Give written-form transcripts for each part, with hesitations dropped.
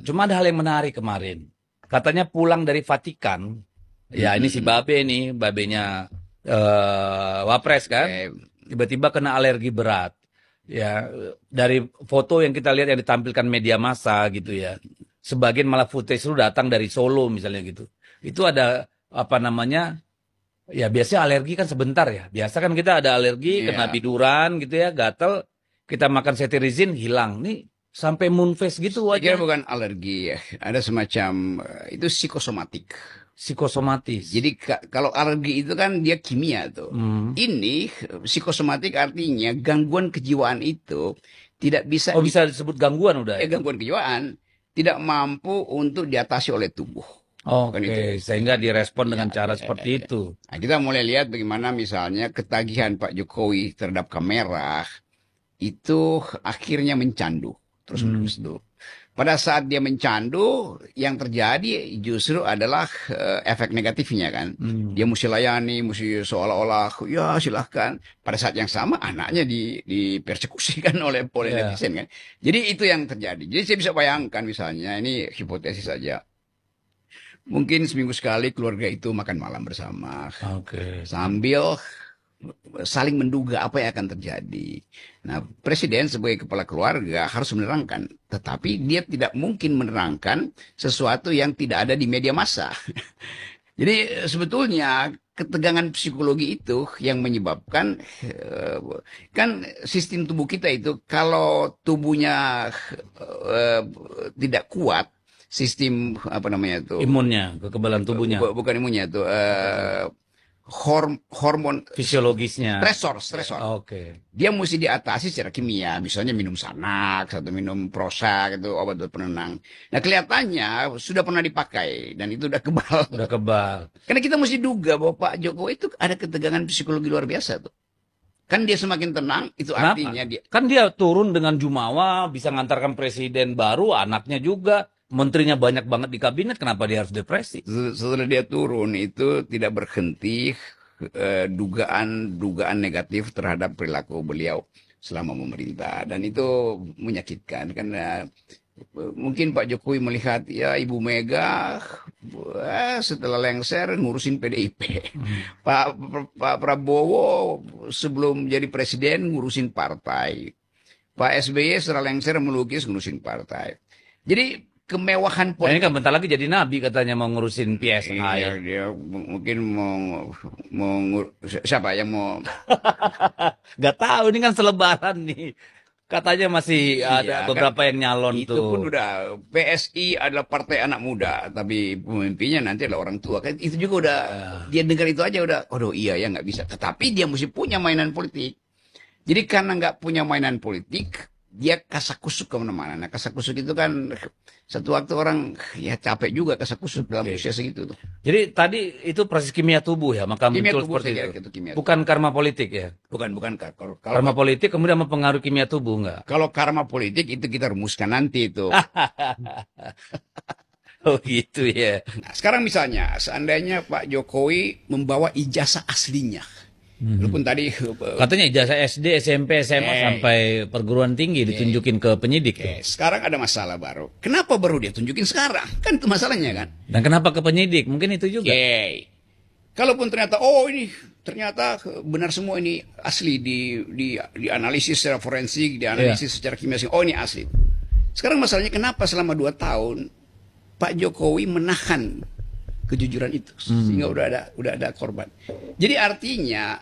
Cuma ada hal yang menarik kemarin. Katanya pulang dari Vatikan. Ya ini si Babe nih, babenya Wapres kan. Tiba-tiba kena alergi berat. Ya, dari foto yang kita lihat yang ditampilkan media massa gitu ya. Sebagian malah footage lu datang dari Solo misalnya gitu. Itu ada apa namanya? Ya biasanya alergi kan sebentar ya. Biasa kan kita ada alergi, kena biduran gitu ya, gatel, kita makan cetirizine hilang. Nih sampai moon face gitu Saya kira wajah. bukan alergi ya, ada semacam itu psikosomatik. Psikosomatis. Jadi kalau alergi itu kan dia kimia tuh. Ini psikosomatik artinya gangguan kejiwaan itu tidak bisa Oh bisa disebut gangguan udah ya? gangguan kejiwaan tidak mampu untuk diatasi oleh tubuh. Kan itu. Oke, sehingga direspon dengan cara seperti itu. Nah, kita mulai lihat bagaimana misalnya ketagihan Pak Jokowi terhadap kamera itu akhirnya mencandu terus-menerus tuh. Pada saat dia mencandu, yang terjadi justru adalah efek negatifnya kan. Dia mesti layani, mesti seolah-olah ya silahkan. Pada saat yang sama anaknya dipersekusikan oleh netizen kan. Jadi itu yang terjadi. Jadi saya bisa bayangkan misalnya, ini hipotesis saja. Mungkin seminggu sekali keluarga itu makan malam bersama. Sambil saling menduga apa yang akan terjadi. Nah, presiden sebagai kepala keluarga harus menerangkan, tetapi dia tidak mungkin menerangkan sesuatu yang tidak ada di media massa. Jadi sebetulnya ketegangan psikologi itu yang menyebabkan kan sistem tubuh kita itu kalau tubuhnya tidak kuat, sistem apa namanya itu imunnya, kekebalan tubuhnya. Bukan imunnya itu hormon fisiologisnya, stresor. Dia mesti diatasi secara kimia, misalnya minum Xanax atau minum Prozac itu obat penenang. Nah kelihatannya sudah pernah dipakai dan itu udah kebal. Karena kita mesti duga bahwa Pak Jokowi itu ada ketegangan psikologi luar biasa tuh. Kan dia semakin tenang, itu artinya dia. Kan dia turun dengan jumawa, bisa ngantarkan presiden baru, anaknya juga. Menterinya banyak banget di kabinet, kenapa dia harus depresi? Setelah dia turun itu tidak berhenti dugaan negatif terhadap perilaku beliau selama memerintah, dan itu menyakitkan karena mungkin Pak Jokowi melihat ya Ibu Mega setelah lengser ngurusin PDIP, Pak Prabowo sebelum jadi presiden ngurusin partai, Pak SBY setelah lengser melukis ngurusin partai. Jadi kemewahan politik. Ini kan bentar lagi jadi nabi katanya mau ngurusin PSI. Iya, dia mungkin mau siapa yang mau? Gak tahu, ini kan selebaran nih. Katanya masih ada beberapa kan, yang nyalon itu tuh. Itu pun udah PSI adalah partai anak muda, tapi pemimpinnya nanti adalah orang tua. Kan itu juga udah dia dengar itu aja udah, aduh iya ya nggak bisa. Tetapi dia mesti punya mainan politik. Jadi karena nggak punya mainan politik, dia kasakusuk kemana-mana. Nah kasakusuk itu kan satu waktu orang ya capek juga kasakusuk dalam usia segitu tuh. Jadi tadi itu proses kimia tubuh ya, maka kimia muncul tubuh seperti itu. Bukan karma politik ya? Bukan. Karma politik kemudian mempengaruhi kimia tubuh nggak? Kalau karma politik itu kita rumuskan nanti itu. Oh gitu ya. Nah, sekarang misalnya seandainya Pak Jokowi membawa ijazah aslinya. Walaupun tadi katanya ijazah SD, SMP, SMA sampai perguruan tinggi ditunjukin ke penyidik. Sekarang ada masalah baru. Kenapa baru dia tunjukin sekarang? Kan itu masalahnya kan. Dan kenapa ke penyidik? Mungkin itu juga. Kalaupun ternyata ini ternyata benar semua ini asli dianalisis secara forensik, dianalisis secara kimia. Oh ini asli. Sekarang masalahnya kenapa selama 2 tahun Pak Jokowi menahan kejujuran itu sehingga udah ada korban. Jadi artinya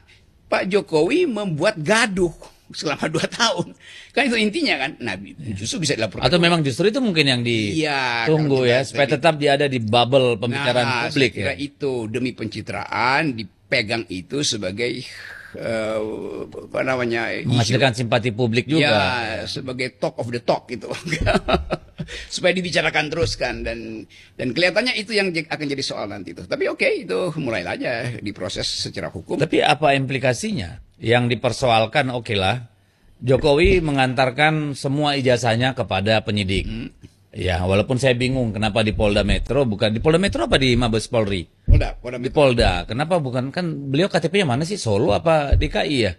Pak Jokowi membuat gaduh selama 2 tahun. Kan itu intinya kan. Nah, justru bisa dilaporkan. Atau memang justru itu mungkin yang ditunggu ya, supaya tetap dia ada di bubble pembicaraan publik ya. Itu demi pencitraan dipegang itu sebagai apa namanya, menghasilkan simpati publik juga. Ya, sebagai talk of the talk itu. Supaya dibicarakan terus kan, dan kelihatannya itu yang akan jadi soal nanti itu. Tapi itu mulai aja diproses secara hukum. Tapi apa implikasinya? Yang dipersoalkan lah, Jokowi mengantarkan semua ijazahnya kepada penyidik. Ya, walaupun saya bingung kenapa di Polda Metro, bukan di Polda Metro apa di Mabes Polri? Polda Di Polda. Kenapa bukan, kan beliau KTP-nya mana sih? Solo apa DKI ya?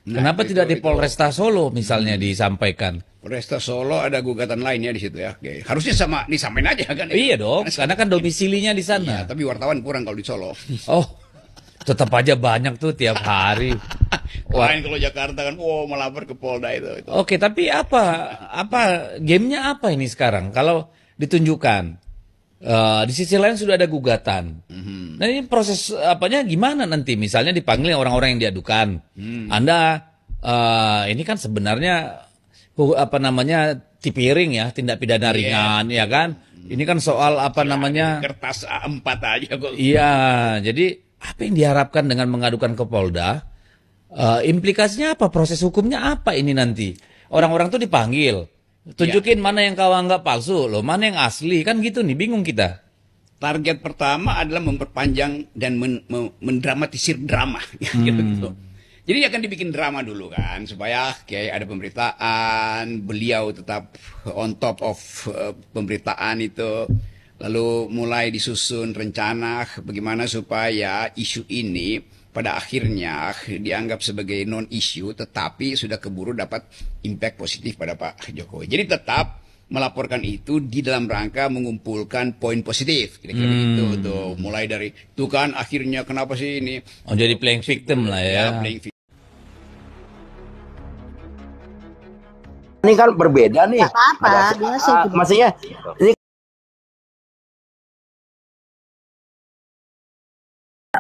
Nah, Kenapa tidak di itu. Polresta Solo misalnya disampaikan? Polresta Solo ada gugatan lainnya di situ ya. Oke. Harusnya disamain aja kan. Iya dong, karena kan domisilinya di Iya, sana. tapi wartawan kurang kalau di Solo. Oh, tetap aja banyak tuh tiap hari. Wah, Lain kalau Jakarta kan, melapor ke Polda itu. oke, tapi apa gamenya apa ini sekarang? Kalau ditunjukkan di sisi lain sudah ada gugatan. Nah ini proses apanya gimana nanti? Misalnya dipanggil orang-orang yang diadukan. Anda ini kan sebenarnya apa namanya tipiring ya, tindak pidana ringan ya kan? Ini kan soal apa namanya? Kertas A4 aja kok. Iya, jadi apa yang diharapkan dengan mengadukan ke Polda? Implikasinya apa? Proses hukumnya apa ini nanti? Orang-orang tuh dipanggil, tunjukin mana yang kau anggap palsu, loh mana yang asli, kan gitu nih, bingung kita. Target pertama adalah memperpanjang dan mendramatisir drama. Gitu. Jadi akan dibikin drama dulu kan, supaya kayak ada pemberitaan, beliau tetap on top of pemberitaan itu. Lalu mulai disusun rencana bagaimana supaya isu ini pada akhirnya dianggap sebagai non-isu, tetapi sudah keburu dapat impact positif pada Pak Jokowi. Jadi tetap melaporkan itu di dalam rangka mengumpulkan poin positif, kira-kira begitu tuh. Mulai dari itu kan akhirnya kenapa sih ini? Oh jadi playing victim lah ya. Playing victim. Ini kan berbeda nih. Apa-apa, maksudnya ini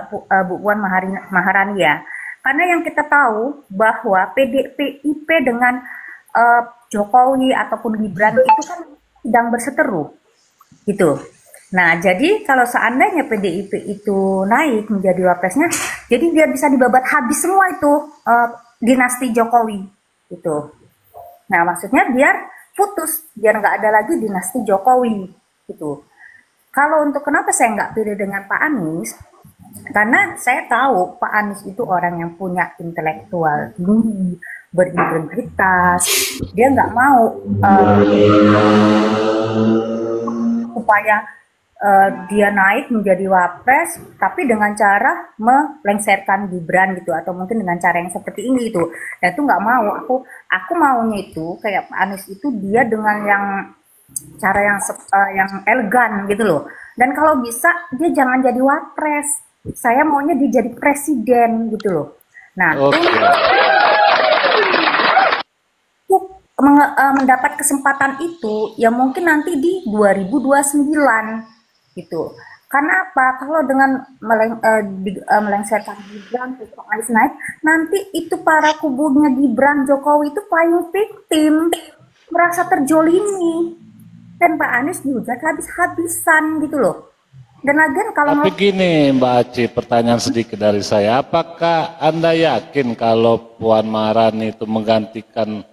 Bu Puan Maharani ya. Karena yang kita tahu bahwa PDIP dengan Jokowi ataupun Gibran itu kan sedang berseteru, gitu. Nah, jadi kalau seandainya PDIP itu naik menjadi wapresnya, jadi dia bisa dibabat habis semua itu dinasti Jokowi, gitu. Nah, maksudnya biar putus, biar nggak ada lagi dinasti Jokowi, gitu. Kalau untuk kenapa saya nggak pilih dengan Pak Anies, karena saya tahu Pak Anies itu orang yang punya intelektual tinggi, berintegritas, dia nggak mau supaya dia naik menjadi wapres, tapi dengan cara melengsarkan Gibran gitu, atau mungkin dengan cara yang seperti ini gitu. Dan itu nggak mau. Aku maunya itu kayak Pak Anies itu dia dengan yang cara yang elegan gitu loh. Dan kalau bisa dia jangan jadi wapres. Saya maunya dia jadi presiden gitu loh. Nah, mendapat kesempatan itu ya mungkin nanti di 2029 gitu. Karena apa? Kalau dengan melengsarkan Gibran, Anies naik, nanti itu para kubunya Gibran, Jokowi itu payung victim, merasa terjolimi, dan Pak Anies dihujat habis-habisan gitu loh. Dan lagian kalau tapi gini Mbak Aci, pertanyaan sedikit dari saya, apakah Anda yakin kalau Puan Maharani itu menggantikan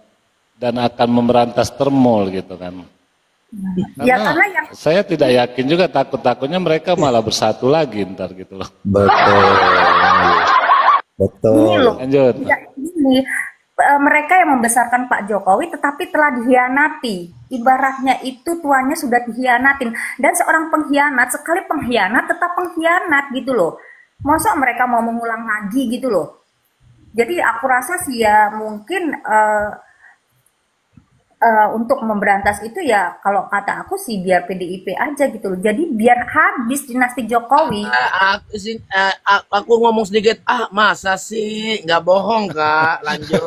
dan akan memberantas termol gitu kan? Karena saya tidak yakin juga, takutnya mereka malah bersatu lagi ntar gitu loh. betul. Lanjut. Ya, ini mereka yang membesarkan Pak Jokowi tetapi telah dihianati. Ibaratnya itu tuannya sudah dihianatin. Dan seorang pengkhianat, sekali pengkhianat tetap pengkhianat gitu loh. Masa mereka mau mengulang lagi gitu loh. Jadi aku rasa sih ya mungkin untuk memberantas itu ya kalau kata aku sih biar PDIP aja gitu loh. Jadi biar habis dinasti Jokowi. Aku ngomong sedikit, masa sih nggak bohong Kak, lanjut.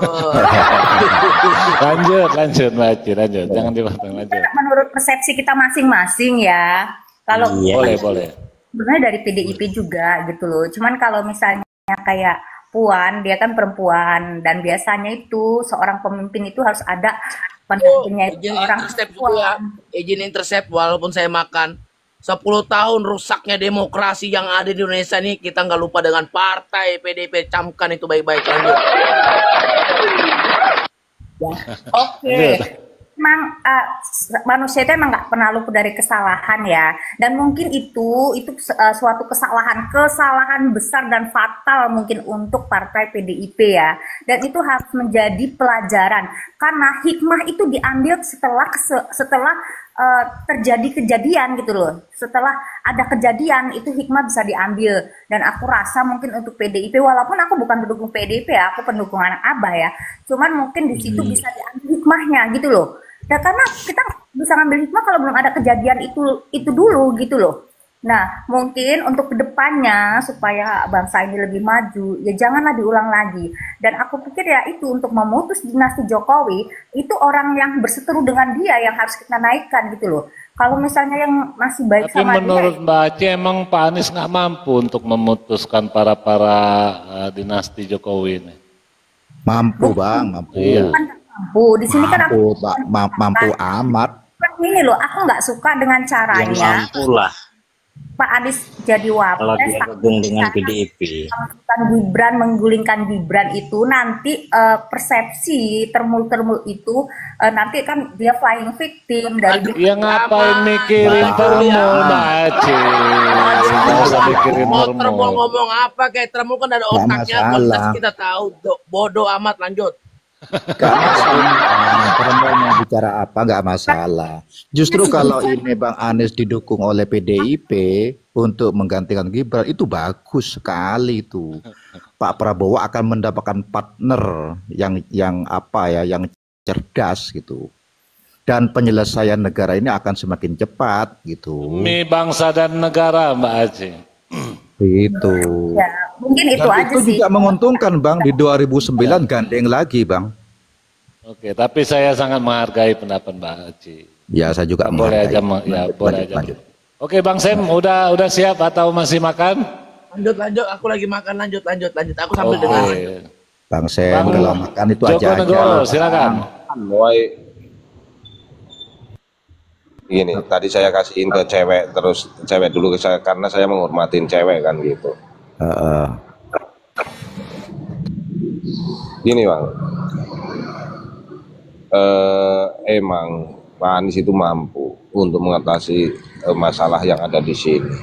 lanjut Mbak Aci, lanjut, jangan dipotong, lanjut. Menurut persepsi kita masing-masing ya. Kalau boleh. sebenarnya dari PDIP juga gitu loh. Cuman kalau misalnya kayak Puan, dia kan perempuan dan biasanya itu seorang pemimpin itu harus ada pendampingnya itu orang perempuan. Izin intercept walaupun saya makan. 10 tahun rusaknya demokrasi yang ada di Indonesia ini, kita nggak lupa dengan partai PDIP, camkan itu baik-baik. Lanjut. Oke. Memang manusia itu emang nggak pernah luput dari kesalahan ya, dan mungkin itu suatu kesalahan besar dan fatal mungkin untuk partai PDIP ya, dan itu harus menjadi pelajaran karena hikmah itu diambil setelah terjadi kejadian gitu loh. Setelah ada kejadian itu hikmah bisa diambil, dan aku rasa mungkin untuk PDIP, walaupun aku bukan pendukung PDIP ya, aku pendukung anak Abah ya, cuman mungkin di situ bisa diambil hikmahnya gitu loh. Dan karena kita bisa ngambil hikmah kalau belum ada kejadian itu dulu gitu loh. Nah, mungkin untuk kedepannya supaya bangsa ini lebih maju, ya janganlah diulang lagi. Dan aku pikir ya itu untuk memutus dinasti Jokowi, itu orang yang berseteru dengan dia yang harus kita naikkan gitu loh. Kalau misalnya yang masih baik Tapi sama menurut dia, Mbak Aceh emang Pak Anies nggak mampu untuk memutuskan para dinasti Jokowi ini. Mampu bang, mampu. Iya. kan nggak mampu. Di sini kan aku Mampu, mampu amat. ini loh, aku nggak suka dengan Yang caranya mampu lah Pak Anies jadi kalau wapres, dia tapi gabung dengan misalnya PDIP. menggulingkan Gibran itu nanti persepsi termul itu nanti kan dia flying victim dari Ya ngapain Aman. mikirin Bang. termul Mbak Aceh? Nggak usah mikirin Mau termul termul. ngomong apa, kayak termul kan ada Nggak otaknya, masalah. kualitas kita tahu. Bodoh amat, lanjut. Gak masalah. Perempuan mau bicara apa nggak masalah. Justru kalau ini Bang Anies didukung oleh PDIP untuk menggantikan Gibran itu bagus sekali itu. Pak Prabowo akan mendapatkan partner yang apa ya, yang cerdas gitu. Dan penyelesaian negara ini akan semakin cepat gitu. Demi bangsa dan negara Mbak Aceh. Gitu. ya mungkin itu Dan aja itu sih. juga menguntungkan Bang, di 2009 gandeng lagi Bang. Oke, tapi saya sangat menghargai pendapat Mbak Aceh. Ya saya juga Boleh menghargai. aja, ya boleh aja. Lanjut. Oke Bang Sem, udah siap atau masih makan? Lanjut, aku lagi makan, lanjut. Aku sambil dengar. Oke. Bang Sem, Bang kalau makan itu Joko aja Negoro, silakan. Mulai gini, tadi saya kasihin ke cewek, terus cewek dulu ke saya karena saya menghormatin cewek kan gitu. Gini Bang, emang Pak Anies itu mampu untuk mengatasi masalah yang ada di sini.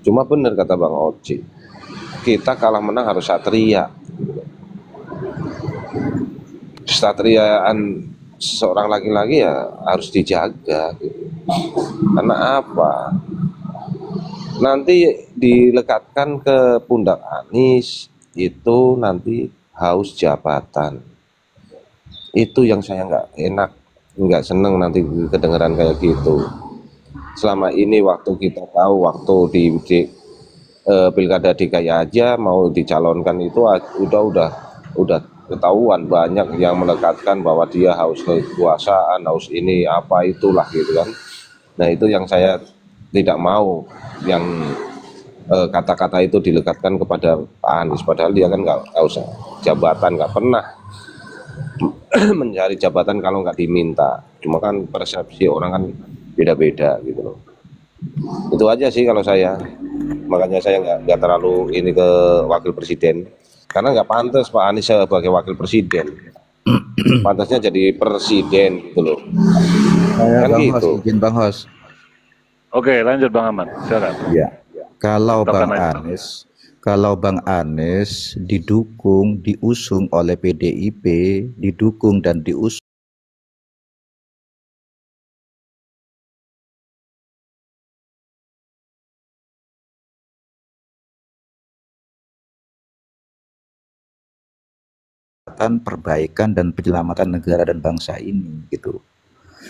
Cuma benar kata Bang Oci, kita kalah menang harus satria. Kesatriaan seorang laki-laki ya harus dijaga gitu. Karena apa? Nanti dilekatkan ke pundak Anies itu nanti haus jabatan. Itu yang saya nggak enak, nggak seneng nanti kedengeran kayak gitu. Selama ini waktu kita tahu waktu di pilkada DKI aja mau dicalonkan itu udah ketahuan banyak yang melekatkan bahwa dia haus kekuasaan, haus ini apa itulah gitu kan. Nah itu yang saya tidak mau, yang kata-kata itu dilekatkan kepada Pak Anies, padahal dia kan nggak usah jabatan, nggak pernah mencari jabatan kalau nggak diminta. Cuma kan persepsi orang kan beda-beda gitu loh. Itu aja sih kalau saya, makanya saya nggak terlalu ini ke wakil presiden. Karena nggak pantas Pak Anies sebagai wakil presiden, pantasnya jadi presiden gitu loh. Kan Bang gitu. Hos, izin Bang Hos. Oke, lanjut Bang Aman, silakan. Ya. Kalau Tokan Bang aja. Anies didukung, diusung oleh PDIP, didukung dan diusung perbaikan dan penyelamatan negara dan bangsa ini gitu.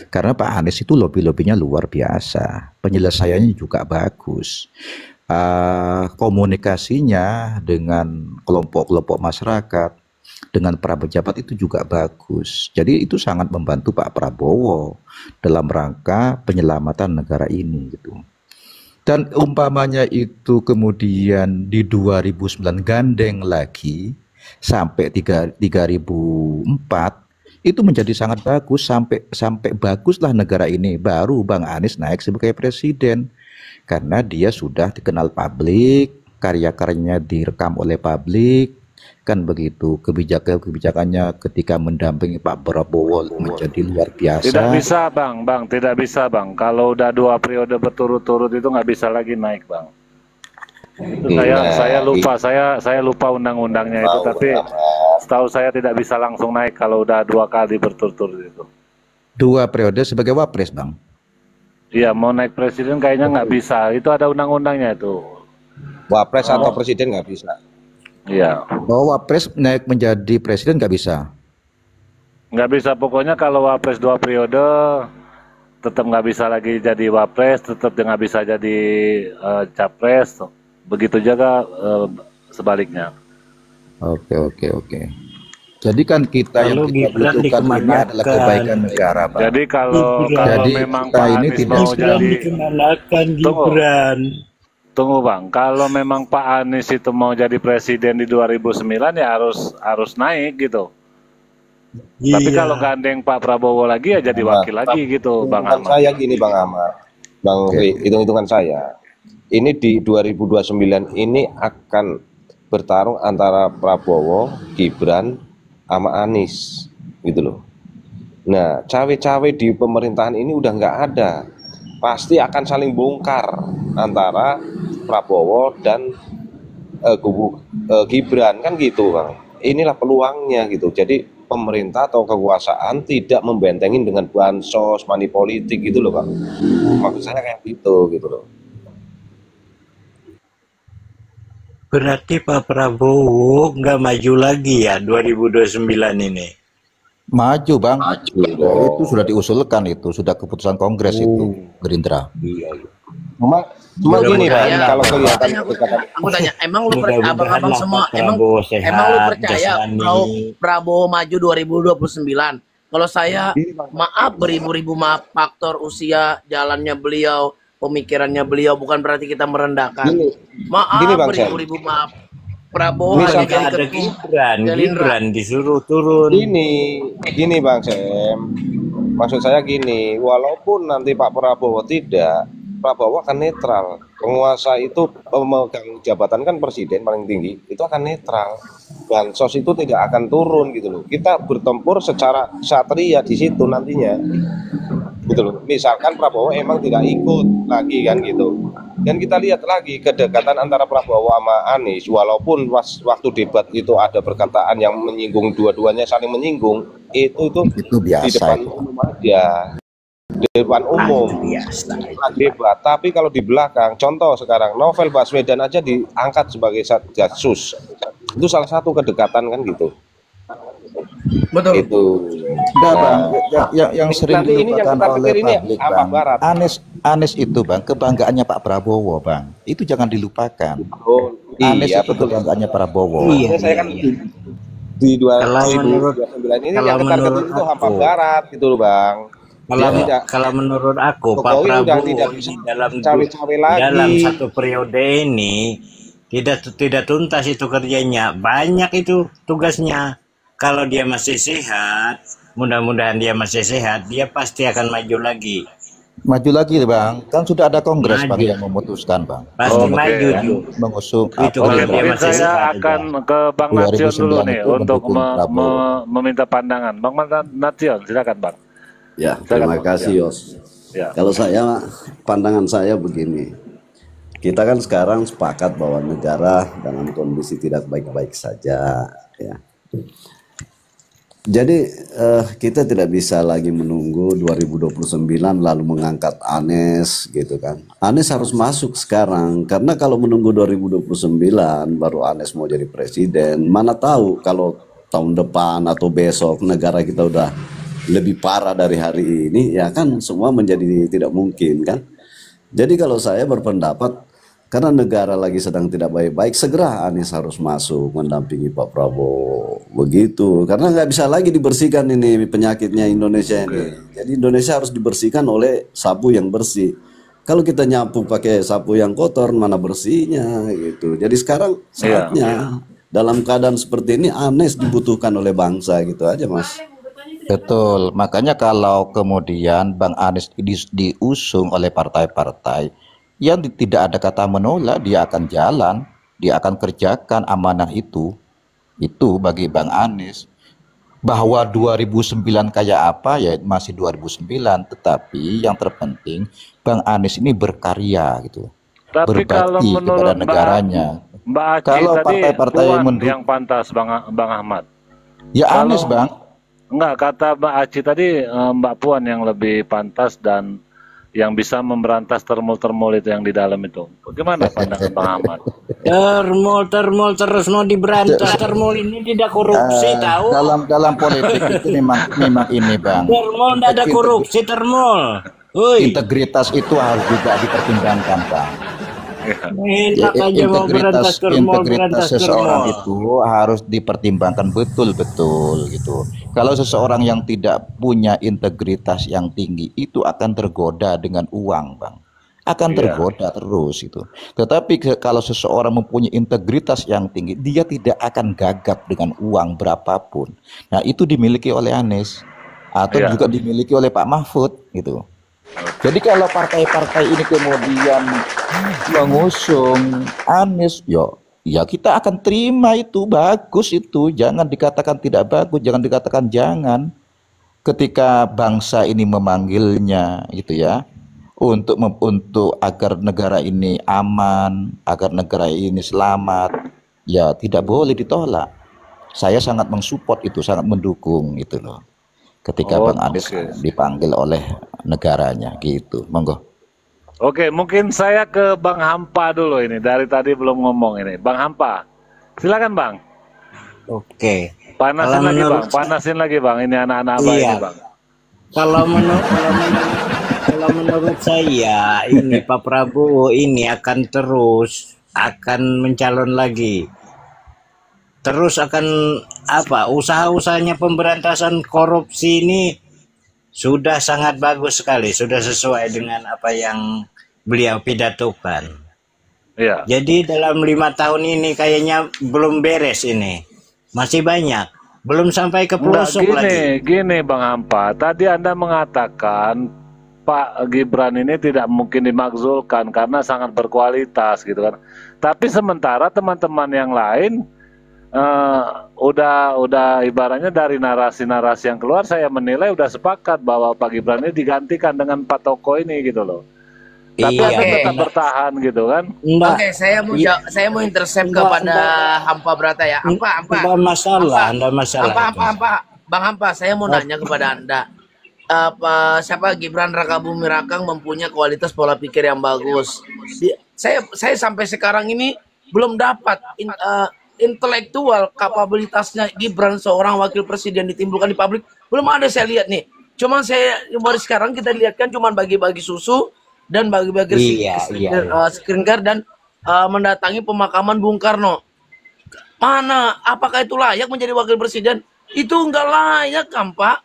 Karena Pak Anies itu lobby-lobbynya luar biasa, penyelesaiannya juga bagus, komunikasinya dengan kelompok-kelompok masyarakat, dengan para pejabat itu juga bagus. Jadi itu sangat membantu Pak Prabowo dalam rangka penyelamatan negara ini gitu. Dan umpamanya itu kemudian di 2009 gandeng lagi sampai 2004, itu menjadi sangat bagus, sampai baguslah negara ini, baru Bang Anies naik sebagai presiden karena dia sudah dikenal publik, karya-karyanya direkam oleh publik, kan begitu. Kebijakannya ketika mendampingi Pak Prabowo menjadi luar biasa. Tidak bisa Bang, tidak bisa Bang. Kalau udah 2 periode berturut-turut itu nggak bisa lagi naik Bang. Itu saya lupa undang-undangnya itu, tapi setahu saya tidak bisa langsung naik kalau udah 2 kali berturut-turut itu. 2 periode sebagai wapres, Bang. Iya, mau naik presiden kayaknya nggak bisa. Itu ada undang-undangnya itu. Wapres atau presiden nggak bisa. Iya. Oh, wapres naik menjadi presiden nggak bisa. Nggak bisa, pokoknya kalau wapres 2 periode tetap nggak bisa lagi jadi wapres, tetap nggak bisa jadi capres. Begitu juga sebaliknya. Oke. Jadi kan kita yang Kalau kita Gibran butuhkan ini adalah dikemanakan? kebaikan negara, Bang. Jadi kalau Jadi memang kita Pak ini Anies tidak mau Gibran jadi, dikemanakan Tunggu. Gibran. tunggu Bang, kalau memang Pak Anies itu mau jadi presiden di 2009 ya harus naik gitu. Tapi Iya. kalau gandeng Pak Prabowo lagi ya jadi wakil lagi gitu, Bang Hitungan Ahmad. saya gini Bang Ahmad, Bang Ri, hitung-hitungan saya. Ini di 2029 ini akan bertarung antara Prabowo, Gibran, sama Anies, gitu loh. Nah, cawe-cawe di pemerintahan ini udah nggak ada, pasti akan saling bongkar antara Prabowo dan Gibran kan gitu, Bang. Inilah peluangnya gitu. Jadi pemerintah atau kekuasaan tidak membentengin dengan bansos, money politik gitu loh, Bang. Maksud saya kayak gitu loh. Berarti Pak Prabowo nggak maju lagi ya 2029 ini. Maju, Bang. Maju Ya, dong. itu sudah diusulkan, itu sudah keputusan Kongres itu Gerindra. Cuma gini Bang, Mudah-mudahan. kalau kelihatan Aku tanya, emang lu Mudah-mudahan abang-abang lah semua, Pak emang Prabowo sehat, lu percaya jasmani. kalau Prabowo maju 2029? Kalau saya, maaf beribu-ribu maaf, faktor usia, jalannya beliau, pemikirannya beliau, bukan berarti kita merendahkan. Gini Maaf Bang Sen. beribu-ribu maaf. Prabowo Misal hanya jadi Ada ketua Gerindra. Gibran disuruh turun. Gini Bang Sem, maksud saya gini, walaupun nanti Pak Prabowo tidak, Prabowo akan netral. Penguasa itu pemegang jabatan kan presiden paling tinggi, itu akan netral. Bansos itu tidak akan turun gitu loh. Kita bertempur secara satria di situ nantinya, gitu loh. Misalkan Prabowo emang tidak ikut lagi kan gitu. Dan kita lihat lagi kedekatan antara Prabowo sama Anies, walaupun waktu debat itu ada perkataan yang menyinggung, dua-duanya saling menyinggung, itu Itu di biasa depan itu. umum aja, di depan umum Biasa. debat. Tapi kalau di belakang, contoh sekarang Novel Baswedan aja diangkat sebagai Satgasus, itu salah satu kedekatan kan gitu. Betul. Itu Enggak, Bang. Yang sering nanti ini yang dilupakan kita oleh pikir ini publik, apa Bang. barat? Anies itu, Bang, kebanggaannya Pak Prabowo, Bang. Itu jangan dilupakan. Oh Anies iya itu betul. kebanggaannya Prabowo. Iya, Saya kan iya. di Kalau menurut 2029 ini kalau yang ketar-ketir menurut itu hampa aku, barat gitu loh Bang. Dia tidak, kalau menurut aku Pak Jokowi udah Prabowo tidak bisa ini dalam cawe-cawe lagi. dalam satu periode ini tidak tuntas itu kerjanya. Banyak itu tugasnya. Kalau dia masih sehat, mudah-mudahan dia masih sehat, dia pasti akan maju lagi. Maju lagi, Bang. Kan sudah ada Kongres, Bang, Maju. yang memutuskan, Bang. Pasti Oke. maju tuh. Mengusung Itu apa kalau gitu. dia Mungkin masih saya sehat akan aja. ke Bang Nation 2009 dulu nih itu untuk mendukung Prabowo. meminta pandangan. Bang Nation, silakan Bang. Ya, Silakan, terima Bang. kasih Ya. Yos. Ya. Kalau saya, pandangan saya begini. Kita kan sekarang sepakat bahwa negara dalam kondisi tidak baik-baik saja, ya. Jadi kita tidak bisa lagi menunggu 2029 lalu mengangkat Anies gitu kan. Anies harus masuk sekarang karena kalau menunggu 2029 baru Anies mau jadi presiden, mana tahu kalau tahun depan atau besok negara kita udah lebih parah dari hari ini, ya kan semua menjadi tidak mungkin kan. Jadi kalau saya berpendapat karena negara lagi sedang tidak baik-baik, segera Anies harus masuk mendampingi Pak Prabowo. Begitu. Karena nggak bisa lagi dibersihkan ini penyakitnya Indonesia ini. Jadi Indonesia harus dibersihkan oleh sapu yang bersih. Kalau kita nyapu pakai sapu yang kotor, mana bersihnya gitu. Jadi sekarang saatnya dalam keadaan seperti ini Anies dibutuhkan oleh bangsa gitu aja, Mas. Betul. Makanya kalau kemudian Bang Anies diusung oleh partai-partai yang tidak ada kata menolak, dia akan jalan, dia akan kerjakan amanah itu bagi Bang Anies. Bahwa 2009 kayak apa ya masih 2009, tetapi yang terpenting Bang Anies ini berkarya gitu, Tapi kalau berbakti kepada menurut negaranya. Mbak Aci Kalau tadi partai-partai Puan mendukung, yang pantas Bang Ahmad. ya Kalau Anies, Bang. Enggak, kata Mbak Aci tadi Mbak Puan yang lebih pantas dan yang bisa memberantas termul-termul itu yang di dalam itu. Bagaimana pandangan Bang Ahmad? Termul terus mau diberantas. Termul ini tidak korupsi, tahu? Dalam politik itu memang ini Bang. Termul tidak ada korupsi, termul. Integritas itu harus juga dipertimbangkan Bang. Enak aja mau berantas termul, Integritas seseorang itu harus dipertimbangkan betul-betul gitu. Kalau seseorang yang tidak punya integritas yang tinggi itu akan tergoda dengan uang Bang, akan tergoda terus itu. Tetapi kalau seseorang mempunyai integritas yang tinggi, dia tidak akan gagap dengan uang berapapun. Nah itu dimiliki oleh Anies atau juga dimiliki oleh Pak Mahfud gitu. Jadi kalau partai-partai ini kemudian mengusung Anies, ya kita akan terima itu, bagus itu. Jangan dikatakan tidak bagus, jangan dikatakan jangan. Ketika bangsa ini memanggilnya gitu ya, untuk agar negara ini aman, agar negara ini selamat, ya tidak boleh ditolak. Saya sangat mensupport itu, sangat mendukung itu loh. Ketika Bang Anies dipanggil oleh negaranya gitu, monggo. Oke, mungkin saya ke Bang Hampa dulu ini. Dari tadi belum ngomong ini. Bang Hampa, silakan Bang. Oke. Panasin lagi Bang. Ini anak-anak Abang ini Bang. Kalau menurut saya ini Pak Prabowo ini akan mencalon lagi. Terus akan usaha-usahanya pemberantasan korupsi ini sudah sangat bagus sekali, sudah sesuai dengan apa yang beliau pidatokan. Iya. Jadi dalam 5 tahun ini kayaknya belum beres ini, masih banyak, belum sampai ke pelosok lagi. Gini Bang Hampa, tadi Anda mengatakan Pak Gibran ini tidak mungkin dimakzulkan karena sangat berkualitas gitu kan. Tapi sementara teman-teman yang lain udah ibaratnya dari narasi-narasi yang keluar, saya menilai udah sepakat bahwa Pak Gibran ini digantikan dengan Pak Toko ini gitu loh. Tapi Anda tetap bertahan gitu kan? Oke, saya mau intercept kepada Hampa Brata ya. Hampa. Bang Hampa, saya mau nanya kepada Anda. Siapa Gibran Rakabumi Rakang mempunyai kualitas pola pikir yang bagus. Saya sampai sekarang ini belum dapat intelektual kapabilitasnya Gibran seorang wakil presiden ditimbulkan di publik, belum ada saya lihat nih. Cuman baru sekarang kita lihatkan cuman bagi-bagi susu dan bagi-bagi screen card dan mendatangi pemakaman Bung Karno. Apakah itu layak menjadi wakil presiden? Itu enggak layak kan Pak?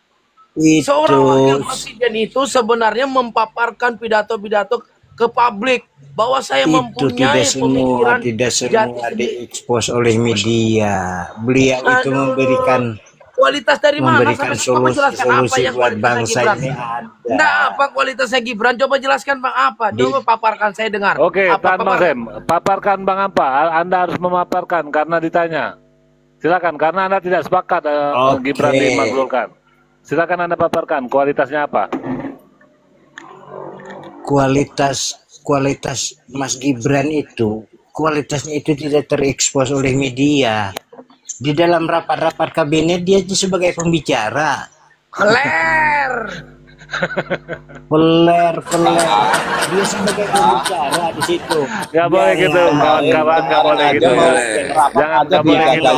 Seorang wakil presiden itu sebenarnya mempaparkan pidato-pidato ke publik bahwa saya mempunyai pemikiran. Tidak semua diekspos oleh media. Beliau itu memberikan kualitas dari mana? Memberikan solusi buat bangsa ini ada. Nah, apa kualitasnya Gibran? Coba jelaskan Bang apa? Coba paparkan saya dengar. Oke, Tan Masem, paparkan Bang apa? Anda harus memaparkan karena ditanya. Silakan, karena Anda tidak sepakat Gibran dimakzulkan. Silakan Anda paparkan kualitasnya apa? Kualitas Mas Gibran itu, kualitasnya itu tidak terekspos oleh media. Di dalam rapat-rapat kabinet dia sebagai pembicara. Peler. Dia sebagai pembicara di situ. Gak boleh gitu, kawan-kawan, gak boleh gitu. Jangan, gak boleh gitu.